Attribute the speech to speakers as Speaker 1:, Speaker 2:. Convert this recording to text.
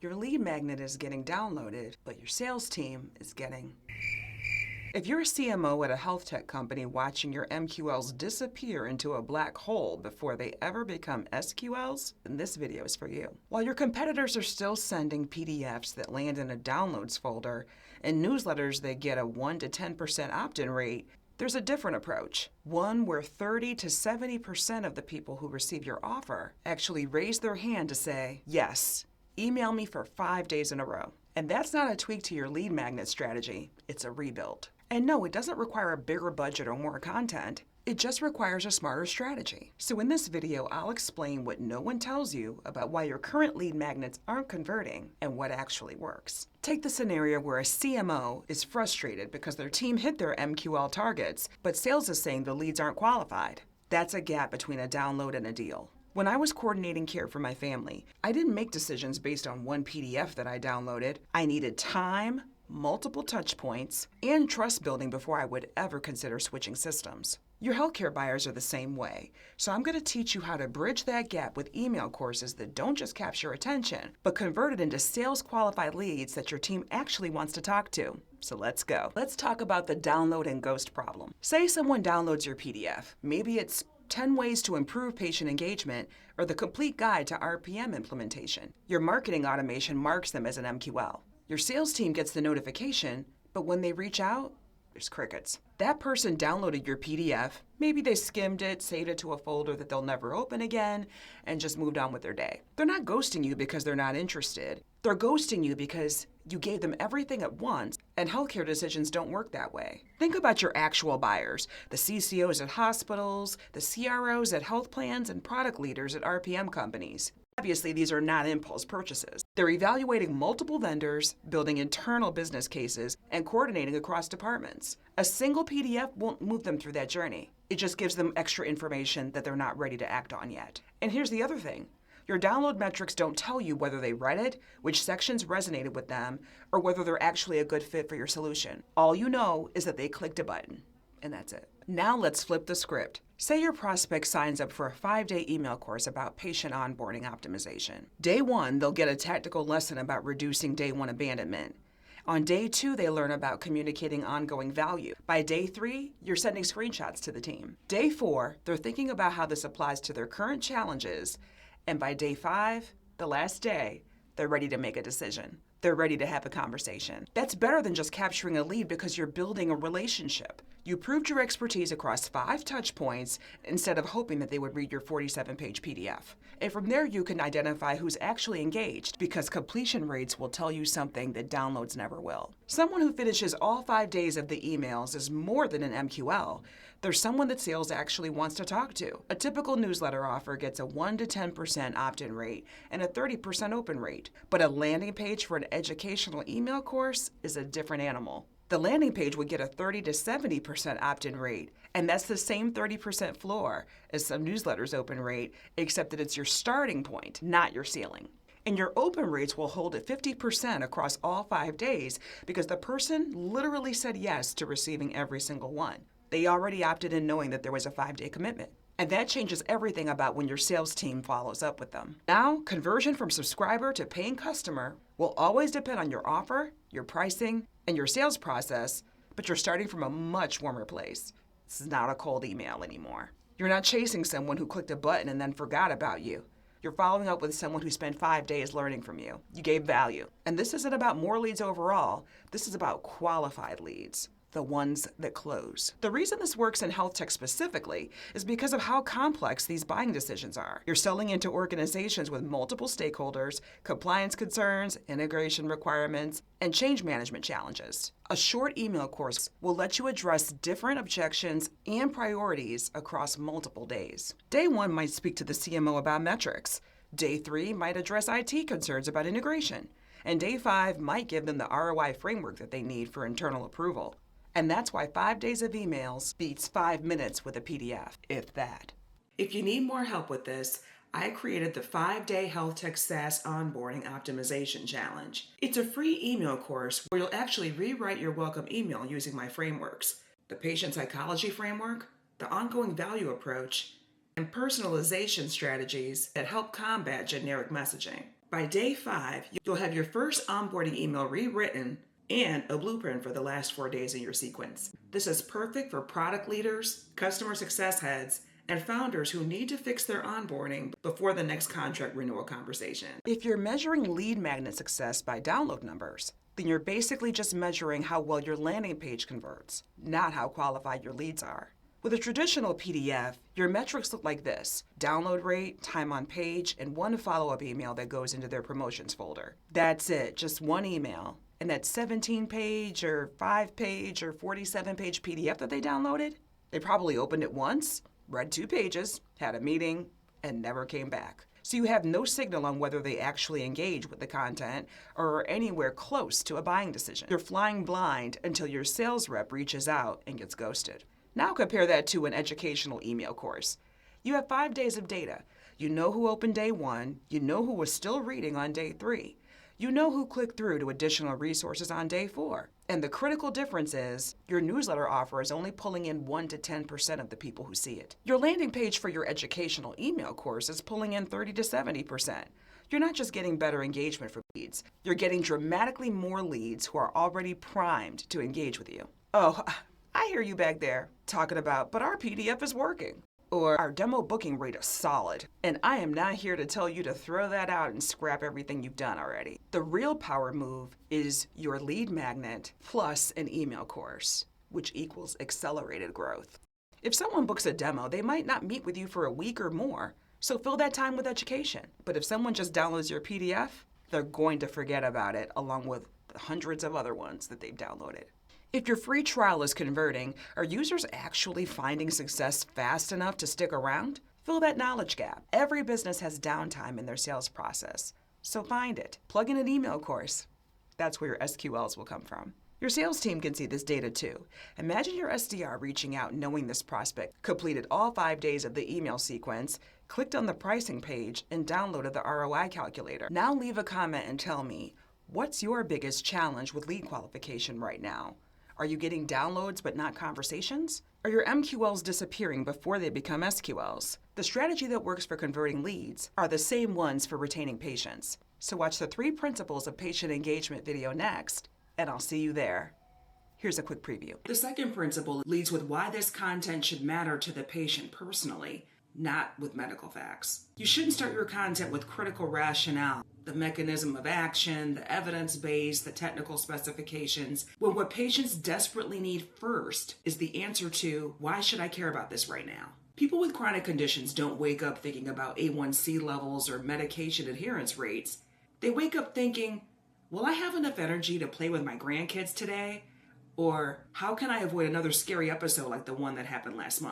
Speaker 1: Your lead magnet is getting downloaded, but your sales team is getting... If you're a CMO at a health tech company watching your MQLs disappear into a black hole before they ever become SQLs, then this video is for you. While your competitors are still sending PDFs that land in a downloads folder and newsletters that get a 1 to 10% opt-in rate, there's a different approach. One where 30 to 70% of the people who receive your offer actually raise their hand to say, yes, email me for 5 days in a row. And that's not a tweak to your lead magnet strategy, it's a rebuild. And no, it doesn't require a bigger budget or more content. It just requires a smarter strategy. So in this video, I'll explain what no one tells you about why your current lead magnets aren't converting and what actually works. Take the scenario where a CMO is frustrated because their team hit their MQL targets, but sales is saying the leads aren't qualified. That's a gap between a download and a deal. When I was coordinating care for my family, I didn't make decisions based on one PDF that I downloaded. I needed time, multiple touch points, and trust building before I would ever consider switching systems. Your healthcare buyers are the same way, so I'm going to teach you how to bridge that gap with email courses that don't just capture attention, but convert it into sales qualified leads that your team actually wants to talk to. So let's go. Let's talk about the download and ghost problem. Say someone downloads your PDF. Maybe it's 10 ways to improve patient engagement or the complete guide to RPM implementation. Your marketing automation marks them as an MQL. Your sales team gets the notification, but when they reach out, there's crickets. That person downloaded your PDF, maybe they skimmed it, saved it to a folder that they'll never open again, and just moved on with their day. They're not ghosting you because they're not interested. They're ghosting you because you gave them everything at once, and healthcare decisions don't work that way. Think about your actual buyers, the CCOs at hospitals, the CROs at health plans, and product leaders at RPM companies. Obviously, these are not impulse purchases. They're evaluating multiple vendors, building internal business cases, and coordinating across departments. A single PDF won't move them through that journey. It just gives them extra information that they're not ready to act on yet. And here's the other thing. Your download metrics don't tell you whether they read it, which sections resonated with them, or whether they're actually a good fit for your solution. All you know is that they clicked a button, and that's it. Now let's flip the script. Say your prospect signs up for a 5-day email course about patient onboarding optimization. Day 1, they'll get a tactical lesson about reducing day 1 abandonment. On day 2, they learn about communicating ongoing value. By day 3, you're sending screenshots to the team. Day 4, they're thinking about how this applies to their current challenges. And by day 5, the last day, they're ready to make a decision. They're ready to have a conversation. That's better than just capturing a lead because you're building a relationship. You proved your expertise across 5 touch points instead of hoping that they would read your 47-page PDF. And from there, you can identify who's actually engaged because completion rates will tell you something that downloads never will. Someone who finishes all 5 days of the emails is more than an MQL. They're someone that sales actually wants to talk to. A typical newsletter offer gets a 1 to 10% opt-in rate and a 30% open rate. But a landing page for an educational email course is a different animal. The landing page would get a 30 to 70% opt-in rate, and that's the same 30% floor as some newsletters' open rate, except that it's your starting point, not your ceiling. And your open rates will hold at 50% across all 5 days because the person literally said yes to receiving every single one. They already opted in knowing that there was a 5-day commitment. And that changes everything about when your sales team follows up with them. Now, conversion from subscriber to paying customer will always depend on your offer, your pricing, and your sales process, but you're starting from a much warmer place. This is not a cold email anymore. You're not chasing someone who clicked a button and then forgot about you. You're following up with someone who spent 5 days learning from you. You gave value. And this isn't about more leads overall. This is about qualified leads. The ones that close. The reason this works in health tech specifically is because of how complex these buying decisions are. You're selling into organizations with multiple stakeholders, compliance concerns, integration requirements, and change management challenges. A short email course will let you address different objections and priorities across multiple days. Day 1 might speak to the CMO about metrics. Day 3 might address IT concerns about integration. And day 5 might give them the ROI framework that they need for internal approval. And that's why 5 days of emails beats 5 minutes with a PDF, if that. If you need more help with this, I created the 5-day Health Tech SaaS Onboarding Optimization Challenge. It's a free email course where you'll actually rewrite your welcome email using my frameworks: the patient psychology framework, the ongoing value approach, and personalization strategies that help combat generic messaging. By day 5, you'll have your first onboarding email rewritten and a blueprint for the last 4 days in your sequence. This is perfect for product leaders, customer success heads, and founders who need to fix their onboarding before the next contract renewal conversation. If you're measuring lead magnet success by download numbers, then you're basically just measuring how well your landing page converts, not how qualified your leads are. With a traditional PDF, your metrics look like this: download rate, time on page, and one follow-up email that goes into their promotions folder. That's it, just one email. And that 17-page or 5-page or 47-page PDF that they downloaded, they probably opened it once, read 2 pages, had a meeting, and never came back. So you have no signal on whether they actually engage with the content or are anywhere close to a buying decision. You're flying blind until your sales rep reaches out and gets ghosted. Now compare that to an educational email course. You have 5 days of data. You know who opened day 1. You know who was still reading on day 3. You know who clicked through to additional resources on day 4. And the critical difference is your newsletter offer is only pulling in 1 to 10% of the people who see it. Your landing page for your educational email course is pulling in 30 to 70%. You're not just getting better engagement for leads. You're getting dramatically more leads who are already primed to engage with you. Oh, I hear you back there talking about, but our PDF is working. Or our demo booking rate is solid. And I am not here to tell you to throw that out and scrap everything you've done already. The real power move is your lead magnet plus an email course, which equals accelerated growth. If someone books a demo, they might not meet with you for a week or more, so fill that time with education. But if someone just downloads your PDF, they're going to forget about it along with the hundreds of other ones that they've downloaded. If your free trial is converting, are users actually finding success fast enough to stick around? Fill that knowledge gap. Every business has downtime in their sales process, so find it. Plug in an email course. That's where your SQLs will come from. Your sales team can see this data too. Imagine your SDR reaching out knowing this prospect completed all 5 days of the email sequence, clicked on the pricing page, and downloaded the ROI calculator. Now leave a comment and tell me, what's your biggest challenge with lead qualification right now? Are you getting downloads but not conversations? Are your MQLs disappearing before they become SQLs? The strategy that works for converting leads are the same ones for retaining patients. So watch the 3 principles of patient engagement video next, and I'll see you there. Here's a quick preview. The second principle leads with why this content should matter to the patient personally, not with medical facts. You shouldn't start your content with critical rationale, the mechanism of action, the evidence base, the technical specifications, when what patients desperately need first is the answer to, why should I care about this right now? People with chronic conditions don't wake up thinking about A1C levels or medication adherence rates. They wake up thinking, will I have enough energy to play with my grandkids today? Or how can I avoid another scary episode like the one that happened last month?